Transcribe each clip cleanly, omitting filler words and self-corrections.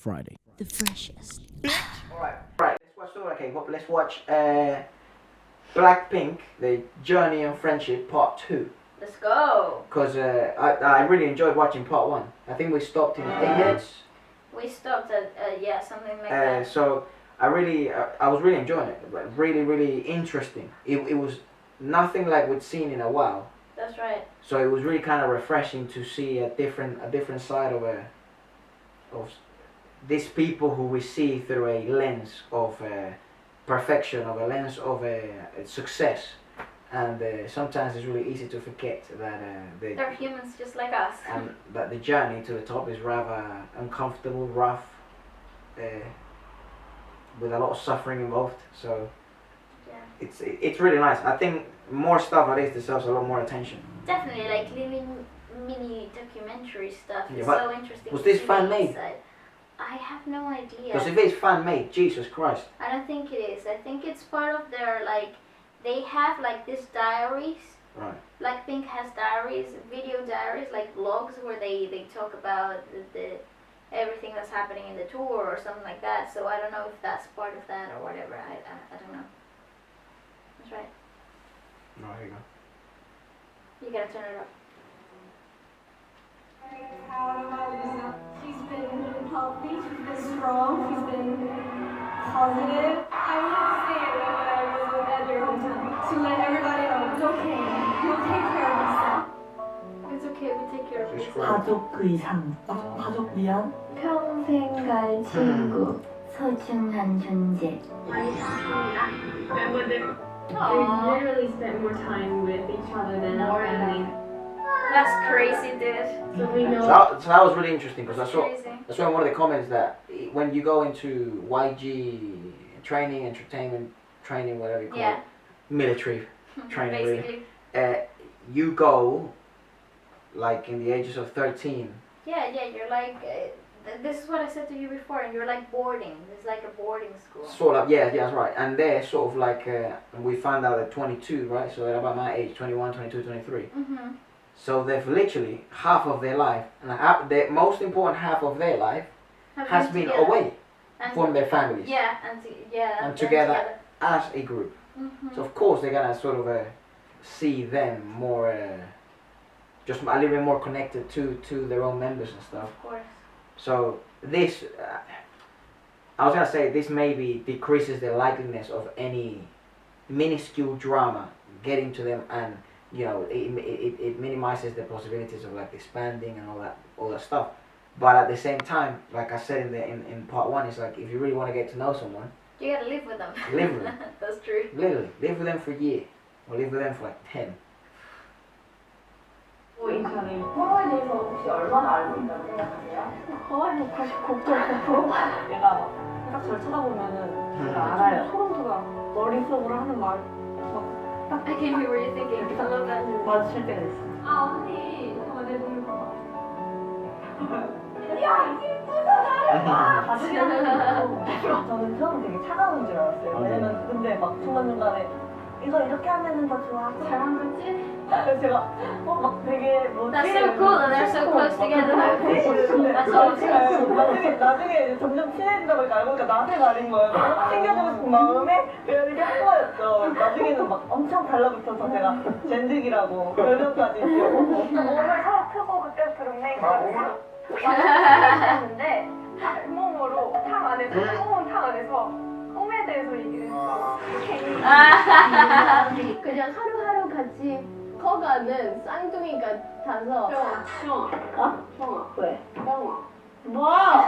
Friday. The freshest. Alright, let's watch Blackpink, the Journey and Friendship Part 2. Let's go. Because I really enjoyed watching Part 1. I think we stopped in 8 minutes. We stopped at, yeah, something like that. So I was really enjoying it. Like, really interesting. It was nothing like we'd seen in a while. That's right. So it was really kind of refreshing to see a different side of these people who we see through a lens of perfection, of a lens of success, and sometimes it's really easy to forget that they're humans just like us. and that the journey to the top is rather uncomfortable, rough, with a lot of suffering involved. So Yeah. it's really nice. I think more stuff like this deserves a lot more attention. Definitely, like living mini documentary stuff. Yeah, It's but so interesting. was to this see fan the made? inside. I have no idea. Because if it's fan made, Jesus Christ. I don't think it is. I think it's part of their, like, they have like these diaries. Right. Blackpink has diaries, video diaries, like vlogs where they talk about the everything that's happening in the tour or something like that. So I don't know if that's part of that or whatever. I don't know. That's right. No, here you go. You gotta turn it up. She's been healthy, she's been strong, she's been positive. I wanted to say it when I was at your hometown to let everybody know it's okay. You'll take care of yourself. It's okay, we take care of Just it. cry. 가족 그 이상 가족 위한 평생 갈 친구, 소중한 존재. 많이 사랑합니다. 멤버들. We literally spent more time with each other than our family. That's crazy, dude. So we know. So that was really interesting because I Crazy. saw in one of the comments that when you go into YG training, entertainment training, whatever you call Yeah. it, military training, really, Basically. you go like in the ages of 13. Yeah, you're like, this is what I said to you before, and you're like boarding. It's like a boarding school. Sort of, yeah, that's right. And they're sort of like, we found out at 22, right? So they're about my age, 21, 22, 23. Mm-hmm. So they've literally half of their life, and the most important half of their life has been away and from their families. Yeah, and together. As a group. Mm-hmm. So of course they're gonna sort of see them more, just a little bit more connected to their own members and stuff. Of course. So this, I was gonna say, this maybe decreases the likeliness of any minuscule drama getting to them, and you know it minimizes the possibilities of like expanding and all that stuff. But at the same time, like I said in part 1, it's like if you really want to get to know someone, You gotta live with them. live with them. That's true. Literally, live with them for a year, or live with them for like 10. 서로에 대해서 혹시 얼마나 알고 있다고 생각하세요? 거의 99.9% 얘가 딱 절 쳐다보면은 다 알아요. 소름 돋아. 머릿속으로 하는 말 I can't hear what you're thinking. I love that. 마주칠 때가 있어요. 아 언니, 내 눈을 봐. 저는 처음 되게 차가운 줄 알았어요. 왜냐면 근데 막 중간중간에 이거 이렇게 하면은 더 좋아. 잘한 거지? 그래서 제가 막 되게 뭐지? That's so cool that they're so close together. That's awesome. 나중에 이제 점점 친해지다 보니까 알고 보니까 나한테 가린 거예요. 챙겨주고 싶은 마음에 이렇게 한 거였죠. 나중에는 막 엄청 달라붙어서 제가 젠득이라고 별명까지 지어보고 몸을 서로 펴고 그때부터 룸메이트가 됐어. 했는데 알몸으로 탕 안에서 뜨거운 탕 안에서 꿈에 대해서 얘기를 했어. 그냥 하루하루 같이 커가는 쌍둥이 같아서 형아 왜? 형아 뭐?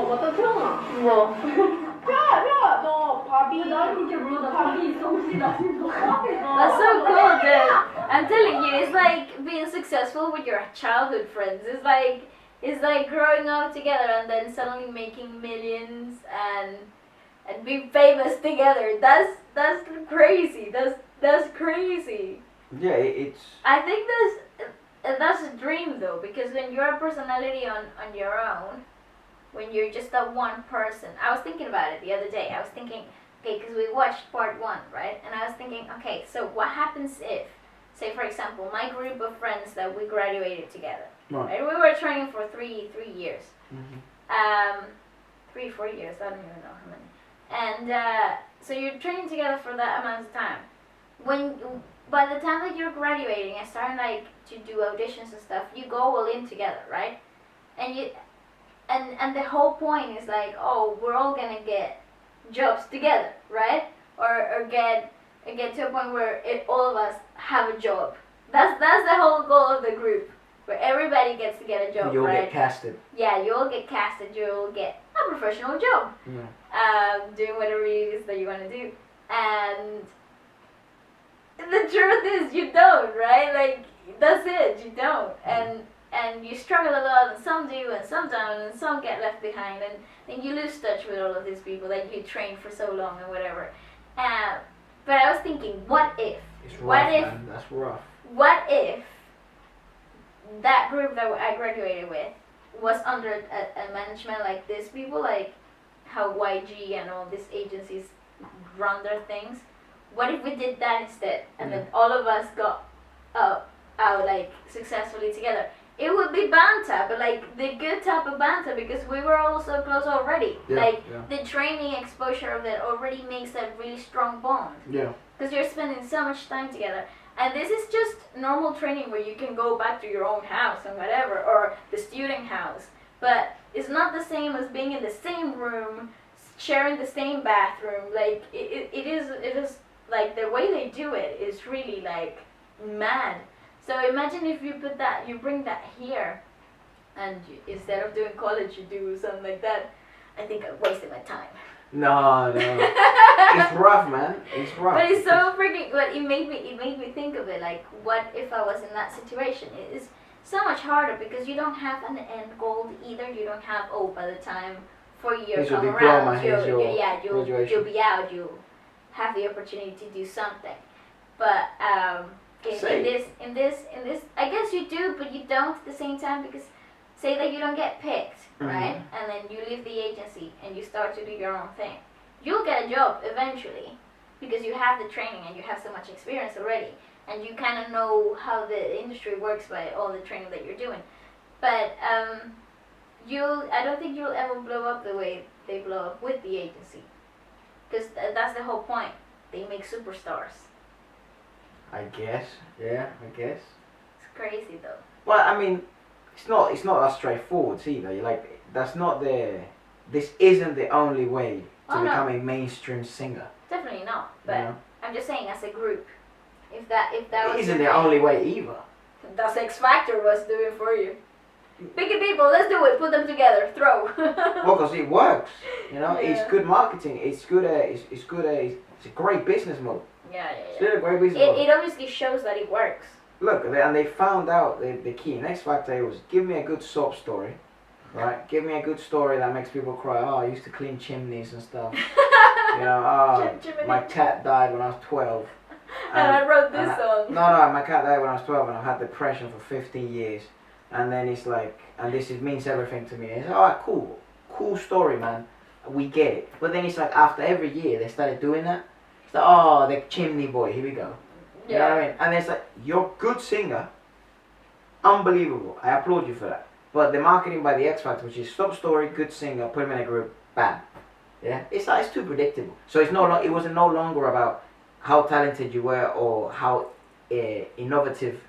맞다 태영아 뭐? 너 바비 나는 이제 몰라 바비 있어 혹시 나 지금 That's so cool, dude. I'm telling you, it's like being successful with your childhood friends. It's like growing up together and then suddenly making millions and being famous together. That's crazy. That's crazy. Yeah, it's. I think that's a dream though, because when you're a personality on your own, when you're just that one person. I was thinking about it the other day. I was thinking, okay, because we watched part 1, right? And I was thinking, okay, so what happens if say for example, my group of friends that we graduated together. Right. We were training for three years. Mm-hmm. 3-4 years, I don't even know how many. And so you're training together for that amount of time. When by the time that you're graduating and starting like to do auditions and stuff, you go all in together, right? And you and the whole point is like, oh, we're all gonna get jobs together, right? Or get to a point where all of us have a job. That's the whole goal of the group, where everybody gets to get a job, You'll right? get casted. Yeah, you all get casted. You all get a professional job, doing whatever it is that you want to do. And the truth is, you don't, right? Like that's it. You don't, and you struggle a lot. And some do, and some don't, and some get left behind, and then you lose touch with all of these people that you trained for so long and whatever. But I was thinking, what if? It's What rough, if? man. That's rough. What if that group that I graduated with was under a management like this people, like how YG and all these agencies run their things? What if we did that instead, and then all of us got out like successfully together? It would be banter, but like the good type of banter, because we were all so close already. The training exposure of it already makes that really strong bond. Yeah. Because you're spending so much time together. And this is just normal training where you can go back to your own house and whatever, or the student house. But it's not the same as being in the same room, sharing the same bathroom. Like it is like the way they do it is really like mad. So imagine if you bring that here, and instead of doing college, you do something like that. I think I'm wasting my time. No. It's rough, man. It's rough. But it's so freaking. But it made me think of it. Like, what if I was in that situation? It is so much harder because you don't have an end goal either. You don't have by the time 4 years Here's your come diploma, around, here's your graduation. you'll be out. You'll have the opportunity to do something. But in this, I guess you do, but you don't at the same time, because say that you don't get picked, right? And then you leave the agency and you start to do your own thing. You'll get a job eventually because you have the training and you have so much experience already, and you kind of know how the industry works by all the training that you're doing. But I don't think you'll ever blow up the way they blow up with the agency, because that's the whole point. They make superstars. I guess. Yeah, I guess. It's crazy though. Well, I mean, it's not that straightforward either. You're like, this isn't the only way to become a mainstream singer. Definitely not. But I'm just saying, as a group, if that was. It isn't the only way either. That's X Factor was doing for you. Picky people, let's do it. Put them together. Throw. Well, because it works. Yeah. It's good marketing. It's good. It's a great business model. Yeah. It's really a great business model. It obviously shows that it works. Look, and they found out the key in X Factor was, give me a good sob story, right? Give me a good story that makes people cry. Oh, I used to clean chimneys and stuff. My cat died when I was 12. And I wrote this song. No, my cat died when I was 12 and I've had depression for 15 years. And then it's like, and this means everything to me. It's alright, cool story, man. We get it. But then it's like, after every year they started doing that. It's like, oh, the chimney boy, here we go. You know what I mean? And it's like, you're a good singer. Unbelievable. I applaud you for that. But the marketing by the X Factor, which is stop story, good singer, put him in a group, bam. Yeah? It's too predictable. So it wasn't no longer about how talented you were or how innovative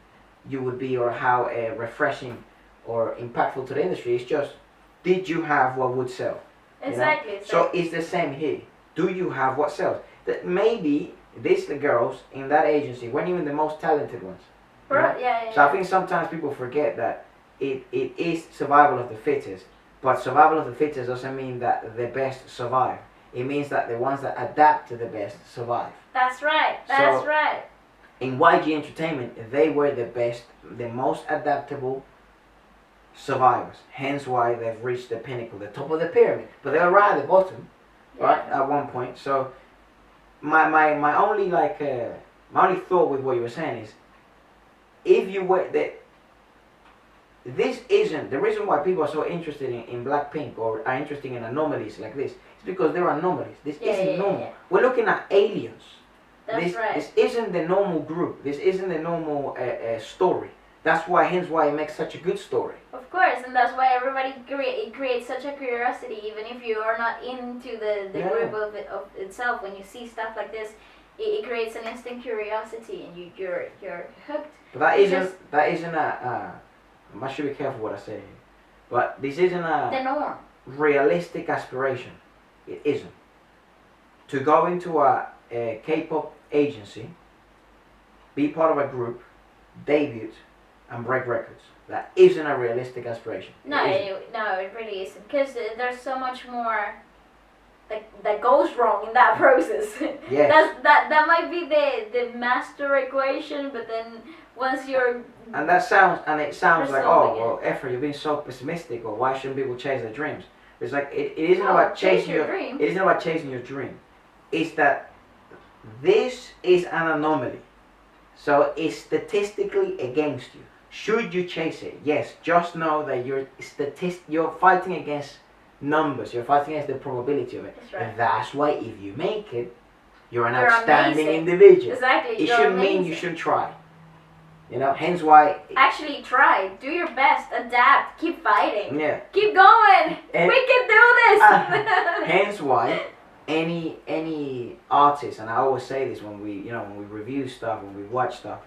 you would be or how refreshing or impactful to the industry. It's just, did you have what would sell? Exactly. So it's the same here. Do you have what sells? That maybe these girls in that agency weren't even the most talented ones. So I think sometimes people forget that it is survival of the fittest, but survival of the fittest doesn't mean that the best survive. It means that the ones that adapt to the best survive. That's right. In YG Entertainment, they were the best, the most adaptable survivors. Hence why they've reached the pinnacle, the top of the pyramid. But they were right at the bottom, right, at one point. So my only my only thought with what you were saying is, if you were that, this isn't the reason why people are so interested in Blackpink or are interested in anomalies like this. It's because there are anomalies. This isn't normal. We're looking at aliens. That's right. This isn't the normal group. This isn't the normal story. That's why, hence why it makes such a good story. Of course, and that's why everybody it creates such a curiosity, even if you are not into the Yeah. group of itself. When you see stuff like this, it creates an instant curiosity, and you're hooked. But that It's isn't a. I should be careful what I say here. But this isn't The a norm. realistic aspiration. It isn't. To go into a K-pop agency, be part of a group, debut, and break records. That isn't a realistic aspiration. No, it really isn't, because there's so much more that goes wrong in that process. Yes. That might be the master equation, but then once you're And it sounds like, oh, Resolving well, Efra, you're being so pessimistic, or why shouldn't people chase their dreams? It's like, it isn't about chase chasing your dream. It isn't about chasing your dream. It's that this is an anomaly. So it's statistically against you. Should you chase it? Yes. Just know that you're fighting against numbers. You're fighting against the probability of it. That's right. And that's why if you make it, you're an You're outstanding amazing. individual. Exactly. It you're shouldn't mean you amazing. shouldn't try. You know, hence why. Actually try. Do your best. Adapt. Keep fighting. Yeah. Keep going. And- We can do this. Hence why any artist, and I always say this when we review stuff, when we watch stuff,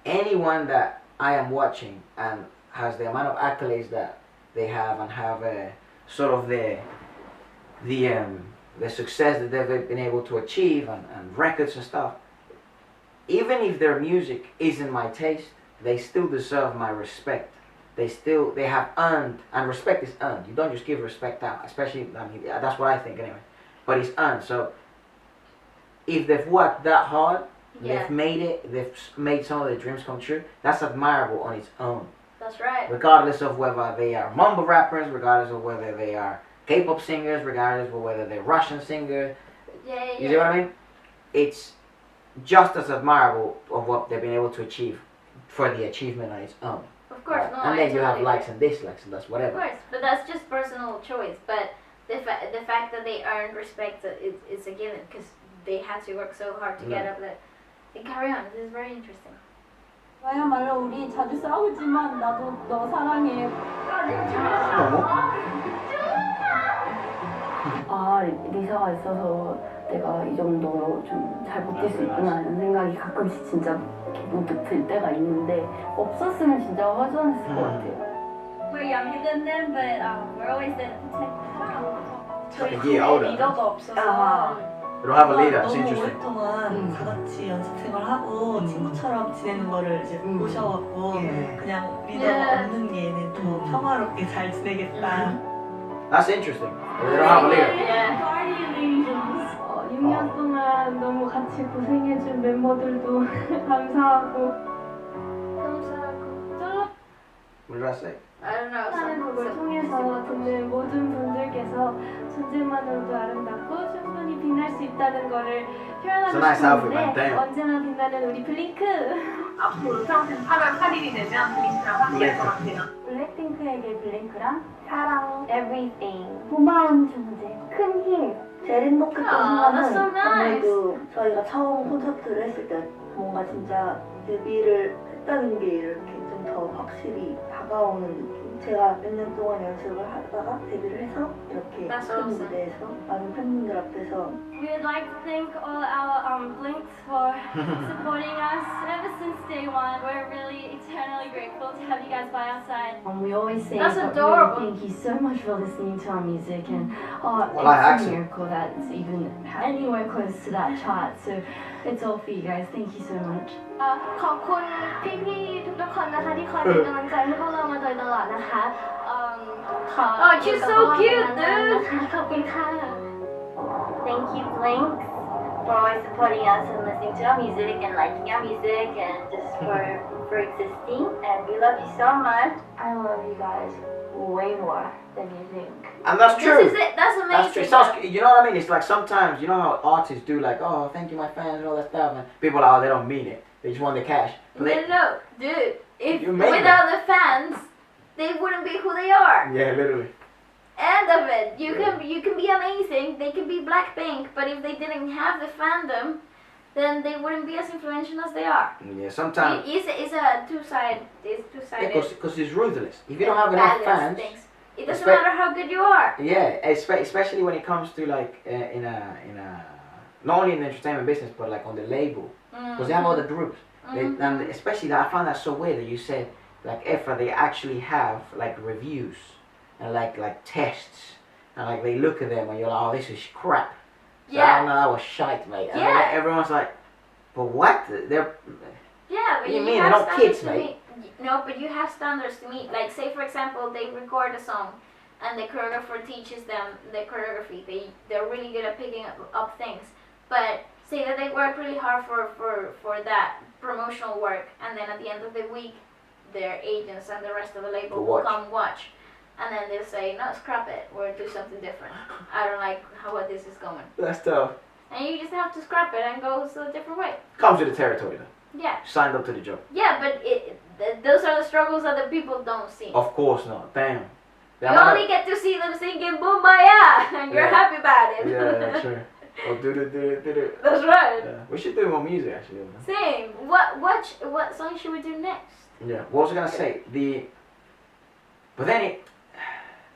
anyone that I am watching and has the amount of accolades that they have, and have sort of the success that they've been able to achieve, and records and stuff, even if their music isn't my taste, they still deserve my respect. They have earned, and respect is earned. You don't just give respect out, especially, I mean, that's what I think anyway. But it's earned. So if they've worked that hard, Yeah. they've made it, they've made some of their dreams come true, that's admirable on its own. That's right. Regardless of whether they are mumble rappers, regardless of whether they are K-pop singers, regardless of whether they're Russian singers. Yeah. You see what I mean? It's just as admirable of what they've been able to achieve for the achievement on its own. Of course. Right? No. And I then you have totally likes agree. and dislikes, and that's Of whatever. course, but that's just personal choice. But the fact that they earned respect is a given, because they had to work so hard to get up there. Carry on. This is very interesting. 너야말로 우리 자주 싸우지만 나도 너 사랑해. 아, 리사가 있어서 내가 이 정도로 좀 잘 버틸 수 있구나 이런 생각이 가끔씩 진짜 문득 들 때가 있는데 없었으면 진짜 허전했을 것 같아요. We're younger than them, but we're always there to protect. 저희 이게 그룹에 아우라. 리더가 없어서 They don't have a leader. It's 너무 interesting. 오랫동안 다 같이 연습 생활하고 친구처럼 지내는 거를 이제 보셔갖고 그냥 리더가 없는 게 얘는 더 평화롭게 잘 지내겠다. That's interesting. They don't have a leader. Yeah. Guardian angels. 6년 동안 너무 같이 고생해준 멤버들도 감사하고 What did I say? I don't know. 하는 곡을 통해서 듣는 모든 분들께서 존재만으로도 아름답고 충분히 빛날 수 있다는 거를 표현하고 It's a nice outfit, man. 싶은데 Damn. 언제나 빛나는 우리 블링크. 앞으로 평생 8월 8일이 되면 블링크랑 함께할 것 같아요. 블랙핑크에게 블링크란 사랑, everything, 고마운 존재, 큰 힘. 제일 행복했던 아, that's so 순간은 nice. 아무래도 저희가 처음 콘서트를 했을 때 뭔가 진짜 데뷔를 했다는 게 이렇게 좀 더 확실히 다가오는 느낌. 제가 몇 년 동안 연습을 하다가 데뷔를 해서 이렇게 That's 큰 awesome. 무대에서 많은 팬분들 앞에서 We'd like to thank all our Blinks for supporting us ever since day one. We're really eternally grateful to have you guys by our side. We always say That's but adorable. really thank you so much for listening to our music, and Well, I it's a actually- miracle that it's even anywhere close to that chart. So it's all for you guys. Thank you so much. ขอบคุณพี่ๆทุกๆคนนะคะที่คอยเป็นกำลังใจให้พวกเรามาโดยตลอดนะคะขอ Oh, she's so cute, dude. ขอบคุณค่ะ Thank you, Blinks, for always supporting us and listening to our music and liking our music and just for existing. And we love you so much. I love you guys way more than you think. And that's true. This is it. That's amazing. That's true. It sounds, you know what I mean? It's like sometimes, you know how artists do like, oh, thank you, my fans, and all that stuff. And people are, oh, they don't mean it. They just want the cash. But they, No, dude. If You made without the fans, they wouldn't be who they are. yeah, literally. End of it. You can be amazing. They can be Blackpink, but if they didn't have the fandom, then they wouldn't be as influential as they are. Yeah, sometimes. It's a two-sided. Because it's ruthless. If you don't have enough fans, things. It doesn't matter how good you are. yeah, especially when it comes to like in a not only in the entertainment business but like on the label, because they have all the groups. And especially I found that so weird that you said like EFRA, they actually have like reviews and like tests, and like they look at them and you're like, oh, this is crap. So Yeah. I know that was shite, mate. And Yeah. then everyone's like, but what? They're Yeah, but You you mean have they're not standards kids, to mate? meet. No, but you have standards to meet. Like, say for example, they record a song, and the choreographer teaches them the choreography. They're really good at picking up things. But say that they work really hard for that promotional work, and then at the end of the week, their agents and the rest of the label Go will watch. come watch, and then they'll say, no, scrap it. We'll do something different. I don't like how this is going. that's tough. And you just have to scrap it and go a different way. Comes with the territory though. Yeah. Signed up to the job. Yeah, but those are the struggles that the people don't see. Of course not. Damn. You only get to see them singing Boombayah, and you're Yeah. happy about it. Yeah, true. Or do it. That's right. Yeah. We should do more music actually. Same. What song should we do next? Yeah. What was I gonna say? But then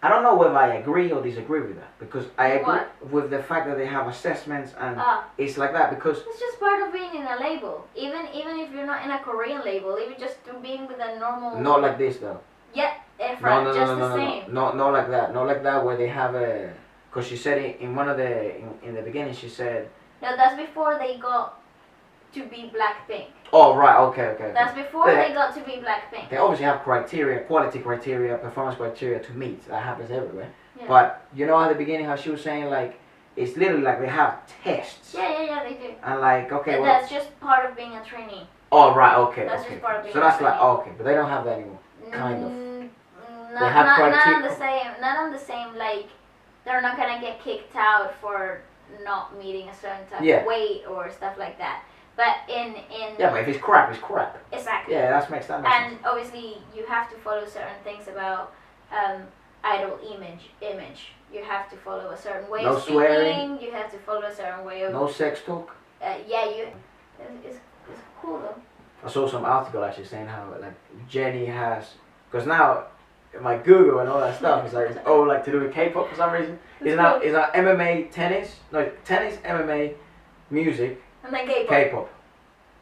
I don't know whether I agree or disagree with that, because I agree What? with the fact that they have assessments and Ah. it's like that because It's just part of being in a label. Even if you're not in a Korean label, even just being with a normal. not like this though. Yeah, Efra, No, just the same. not like that. Not like that where they have a. Because she said it in one of the in the beginning. She said, No, that's before they got to be Blackpink. "Oh right, okay. That's before Yeah. they got to be Blackpink. They obviously have criteria, quality criteria, performance criteria to meet. That happens everywhere. Yeah. But you know at the beginning how she was saying like it's literally like they have tests Yeah, they do. and like okay, And well, that's just part of being a trainee. oh right, okay, That's okay. just part of being So a that's like trainee. okay, but they don't have that anymore. Kind of. Not, have not on criteria. the same. Not on the same. Like they're not gonna get kicked out for not meeting a certain type Yeah. of weight or stuff like that. But in Yeah, but if it's crap, it's crap. exactly. Yeah, that makes sense. And obviously you have to follow certain things about idol image. You have to follow a certain way No of speaking. swearing. You have to follow a certain way of. No sex talk. Yeah, it's cool though. I saw some article actually saying how like Jenny has, because now my Google and all that stuff is like like to do with K-pop for some reason. Is now MMA tennis? No, tennis, MMA, music, And then K-pop. K-pop.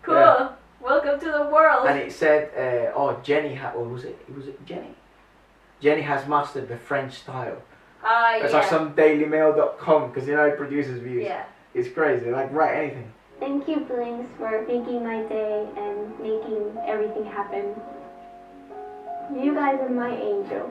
Cool. Yeah. Welcome to the world. And it said, Jenny or was it Jenny? Jenny has mastered the French style. It's like some dailymail.com because you know it produces views. Yeah. It's crazy. Like write anything. Thank you, Blinks, for making my day and making everything happen. You guys are my angel.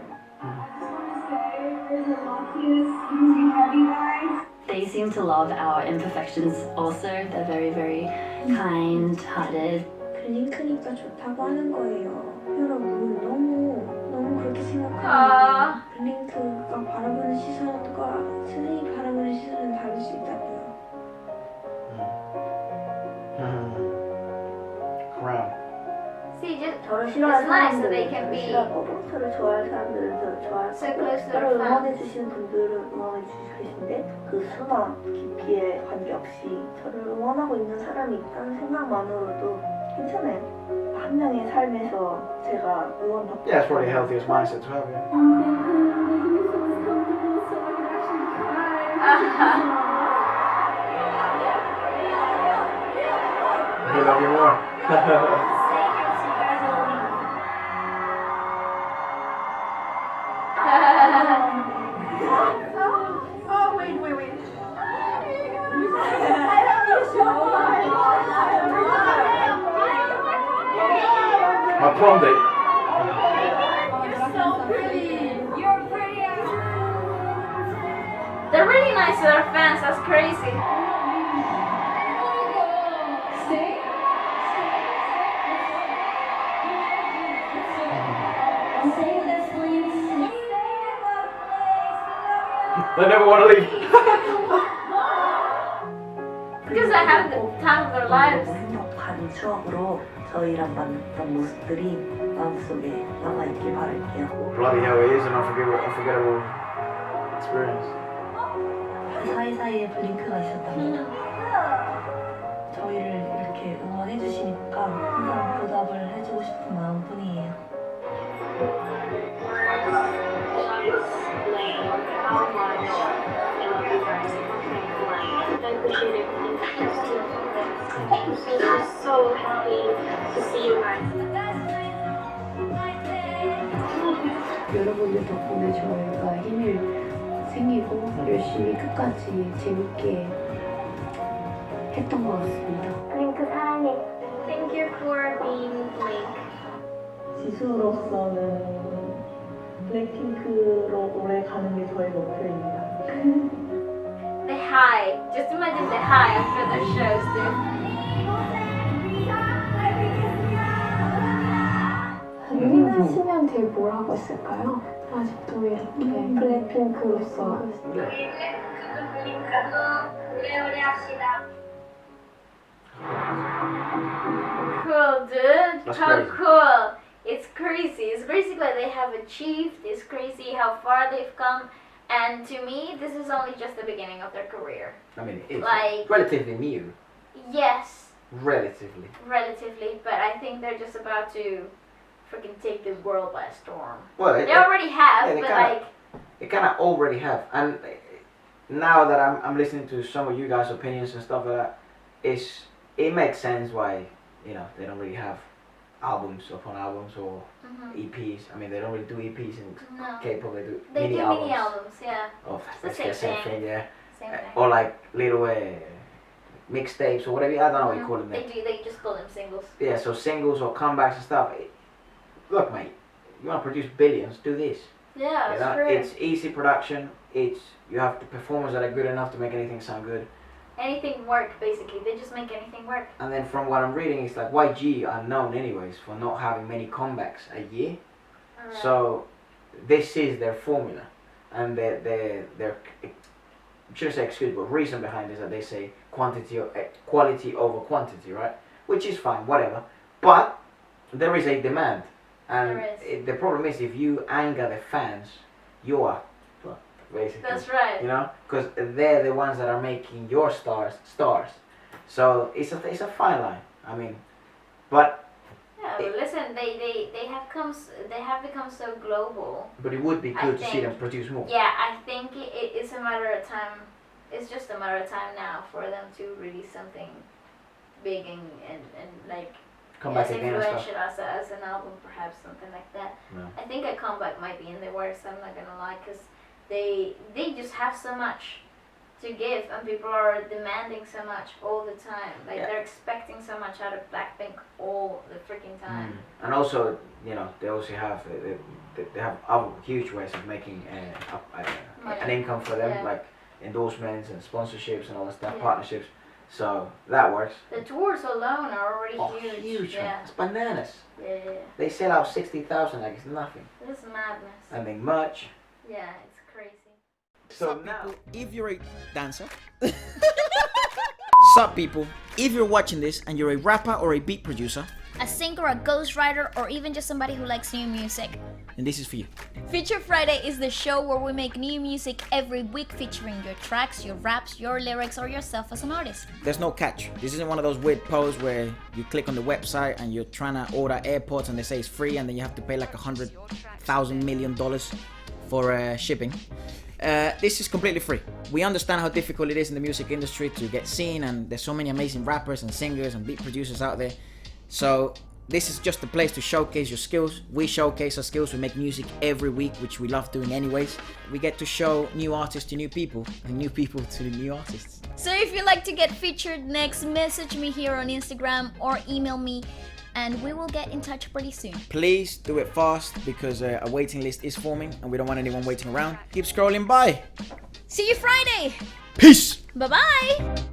They seem to love our imperfections also. They're very, very kind-hearted. 블링크니까 좋다고 하는 거예요. 여러분 너무 그렇게 생각하면 아. 블링크가 바라보는 시선과 선생님이 바라보는 시선은 다를 수 있다고요. Crown. See, just 저를 싫어하는 It's nice that 사람들은 they can 저를 be 싫어할 거고 저를 좋아하는 사람들은 저를 좋아할 so 거고 close to 저를 their fans. 응원해 주시는 분들은 응원해 주실 계신데 그 수나 깊이에 관계없이 저를 응원하고 있는 사람이 있다는 생각만으로도 괜찮아요. 한 명의 삶에서 제가 응원받고 Yeah, it's probably the healthiest mindset to have. Yeah. We love you more. Oh, wait. I love you so much. My prom date. You're so pretty. You're pretty. They're really nice to their fans. That's crazy. Stay. Say this, please. They never want to leave. Because they have the time of their lives. 행복한 추억으로 저희랑 만났던 모습들이 마음속에 남아있길 바랄게요. Bloody hell, it is an unforgettable experience. 그 사이사이에 블링크가 있었답니다. 저희를 이렇게 응원해 주시니까 항상 보답을 해주고 싶은 마음뿐이에요. So happy to see you guys. 여러분들 덕분에 저희가 힘이 생기고 열심히 끝까지 재밌게 했던 것 같습니다. 블링크 사랑해. Thank you for being Blink. 지수로서는 블랙핑크로 오래 가는 게 저희 목표입니다. The high. Just imagine the high after their shows, dude. 생각하시면 되게 뭘 하고 있을까요? 아직도 이렇게 블랙핑크로서 Cool, dude. That's How crazy. cool. It's crazy. It's crazy what they have achieved. It's crazy how far they've come. And to me, this is only just the beginning of their career. I mean, it's Like- relatively new. Yes, Relatively. relatively, but I think they're just about to freaking take the world by storm. Well, They already have, yeah, they but kinda- like, they kind of already have. And now that I'm listening to some of you guys' opinions and stuff like that, it makes sense why, you know, they don't really have albums upon albums or mhm. EPs. I mean, they don't really do EPs in No. K-pop. They do They mini do albums. mini albums, yeah. Of the basically same the same thing. thing, yeah. Same thing. Or like little mixtapes or whatever. I don't know what you call them. They do. They just call them singles. Yeah, so singles or comebacks and stuff. Look, mate, you want to produce billions? Do this. Yeah, You that's know, true. it's easy production. You have the performers that are good enough to make anything sound good. Anything work, basically. They just make anything work. And then from what I'm reading, it's like YG are known anyways for not having many comebacks a year. Alright. So this is their formula, and their shouldn't say excuse, but reason behind this is that they say quality over quantity, right? Which is fine, whatever. But there is a demand, and There is. the problem is if you anger the fans, you are fucked, basically. That's right. You know, because they're the ones that are making your stars. So it's a fine line. I mean, but Yeah, but listen, they have become so global. it would be I good to see think- them produce more. Yeah, I think it's a matter of time. It's just a matter of time now for them to release something big and like Come back as again and stuff. influential as an album, perhaps something like that. No. I think a comeback might be in the works. I'm not gonna lie, because they just have so much to give, and people are demanding so much all the time. Like Yeah. they're expecting so much out of Blackpink all the freaking time. And also, you know, they also have they have other huge ways of making Money. an income for them, Yeah. like endorsements and sponsorships and all that stuff, Yeah. partnerships. So that works. The tours alone are already Oh, huge. huge! Man. Yeah. It's bananas. Yeah. They sell out 60,000 like it's nothing. This is madness. And they merch. Yeah, it's crazy. So now, if you're a dancer, sup people, if you're watching this and you're a rapper or a beat producer, a singer, a ghostwriter, or even just somebody who likes new music. then this is for you. Feature Friday is the show where we make new music every week featuring your tracks, your raps, your lyrics, or yourself as an artist. There's no catch. This isn't one of those weird posts where you click on the website and you're trying to order AirPods and they say it's free and then you have to pay like $100,000 million for shipping. This is completely free. We understand how difficult it is in the music industry to get seen, and there's so many amazing rappers and singers and beat producers out there. So this is just a place to showcase your skills. We showcase our skills. We make music every week, which we love doing anyways. We get to show new artists to new people and new people to new artists. So if you'd like to get featured next, message me here on Instagram or email me and we will get in touch pretty soon. Please do it fast because a waiting list is forming and we don't want anyone waiting around. Keep scrolling by. See you Friday! Peace! Bye-bye!